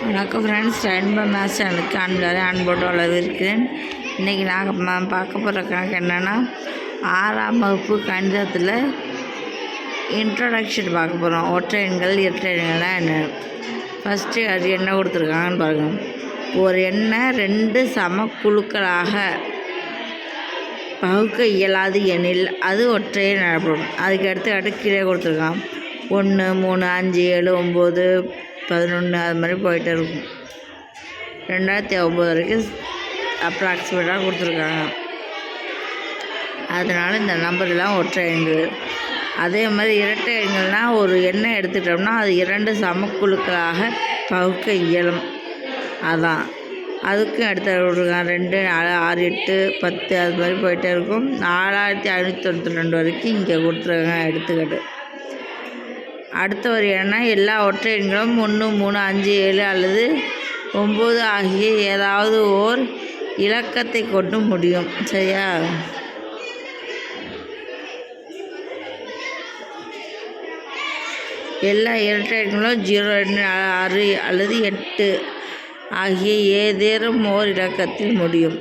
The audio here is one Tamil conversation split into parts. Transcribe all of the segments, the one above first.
வணக்கம் ஃப்ரெண்ட்ஸ், ரெயின்போ மேத்ஸ் சேனலுக்கு அன்போடு வரவேற்கிறேன். இன்றைக்கி நாங்கள் பார்க்க போகிற கணக்கு என்னென்னா 6ஆம் வகுப்பு கணிதத்தில் இன்ட்ரோடக்ஷன் பார்க்க போகிறோம். ஒற்றை எண்கள், இரட்டை எண்கள்லாம் என்ன. ஃபஸ்ட்டு அது என்ன கொடுத்துருக்காங்கன்னு பாருங்கள். ஒரு எண்ணை 2 சமக்குழுக்களாக பகுக்க இயலாது எனில் அது ஒற்றையை நடப்படும். அதுக்கு அடுத்து கீழே கொடுத்துருக்கான். 1, 3, 5, 7, 9, 11 அது மாதிரி போயிட்டே இருக்கும். 2009 வரைக்கும் அப்ராக்சிமேட்டாக கொடுத்துருக்காங்க. அதனால் இந்த நம்பர்லாம் ஒற்றை எண்கள். அதே மாதிரி இரட்டை எண்கள்னால் ஒரு எண்ணை எடுத்துட்டோம்னா அது 2 சமக்குழுக்களாக பகுக்க இயலும். அதான் அதுக்கும் அடுத்த கொடுத்துருக்காங்க. 2, 4, 6, 8, 10 அது மாதிரி போயிட்டே இருக்கும். 4592 வரைக்கும் இங்கே கொடுத்துருக்காங்க எடுத்துக்கிட்டு. அடுத்த ஒரு எண்ணை எல்லா ஒற்றை எண்களும் 1, 3, 5, 7 அல்லது 9 ஆகிய ஏதாவது ஓர் இலக்கத்தை கொண்டு முடியும். சரியா? எல்லா இரட்டை எண்களும் 0, 2, 6 அல்லது 8 ஆகிய ஏதேனும் ஓர் இலக்கத்தில் முடியும்.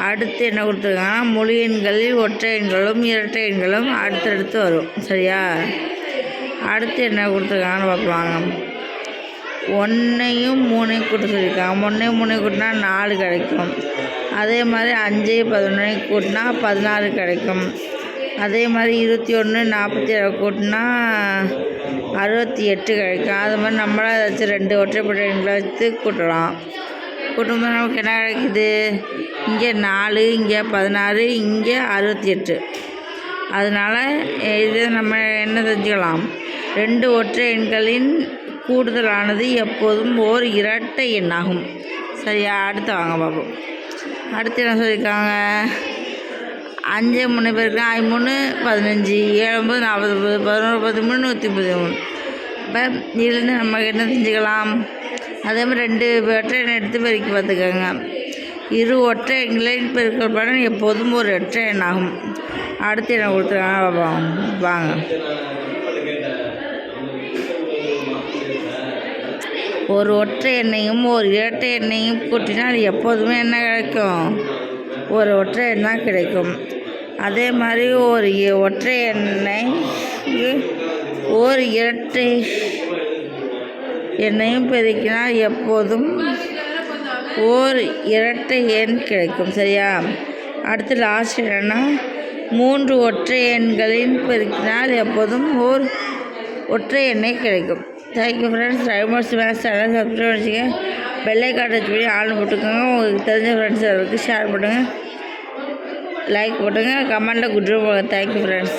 அடுத்து என்ன கொடுத்துருக்காங்கன்னா, முழு எண்களில் ஒற்றை எண்களும் இரட்டை எண்களும் அடுத்தடுத்து வரும். சரியா? அடுத்து என்ன கொடுத்துருக்காங்கன்னு பார்ப்பாங்க. 1ஐயும் 3ஐயும் கூட்ட சொல்லியிருக்காங்க. 1ஐயும் 3ஐயும் கூட்டினா 4 கிடைக்கும். அதே மாதிரி 5ஐயும் 11ஐயும் கூட்டினா 16 கிடைக்கும். அதே மாதிரி 21, 47 கூட்டினா 68 கிடைக்கும். அது மாதிரி நம்மளால் ஏதாச்சும் 2 ஒற்றைப்படை எண்களை வச்சு கூட்டலாம். கூட்டும்போது நமக்கு என்ன கிடைக்குது? இங்கே 4, இங்கே 16, இங்கே 68. அதனால் இது நம்ம என்ன தெரிஞ்சுக்கலாம், 2 ஒற்றை எண்களின் கூடுதலானது எப்போதும் ஓர் இரட்டை எண்ணாகும். சரியா? அடுத்து வாங்க பார்ப்போம். அடுத்து என்ன சொல்லியிருக்காங்க? 5 3 பேருக்கு 53, 15, 7 9, 40, 11 13, 113. இப்போ இதுலேருந்து நம்ம என்ன தெரிஞ்சுக்கலாம்? அதே மாதிரி 2 ஒற்றை எண்ணை எடுத்து பெருக்கி பார்த்துக்கோங்க. இரு ஒற்றை எண்களின் பெருக்கல் பலன் எப்போதும் ஒரு ஒற்றை எண்ணாகும். அடுத்து என்ன கொடுத்துருக்காங்க வாங்க. ஒரு ஒற்றை எண்ணையும் ஒரு இரட்டை எண்ணையும் கூட்டினால் எப்போதுமே என்ன கிடைக்கும்? ஒரு ஒற்றை எண் தான் கிடைக்கும். அதே மாதிரி ஒரு ஒற்றை எண்ணை ஒரு இரட்டை எண்ணையும் பெருக்கினால் எப்போதும் ஓர் இரட்டை எண் கிடைக்கும். சரியா? அடுத்து லாஸ்ட் என்னென்னா, 3 ஒற்றை எண்களின் பெருக்கினால் எப்போதும் ஓர் ஒற்றை எண்ணெய் கிடைக்கும். Thank you friends. Rainbow maths channel subscribe பண்ணிச்சுங்க. பெல் ஐகான் டச் பண்ணி ஆன் போட்டுக்கோங்க. உங்களுக்கு தெரிஞ்ச ஃப்ரெண்ட்ஸ் அவருக்கு ஷேர் பண்ணுங்கள், லைக் போட்டுங்க, கமெண்ட்டில் குட் போங்க. Thank you friends.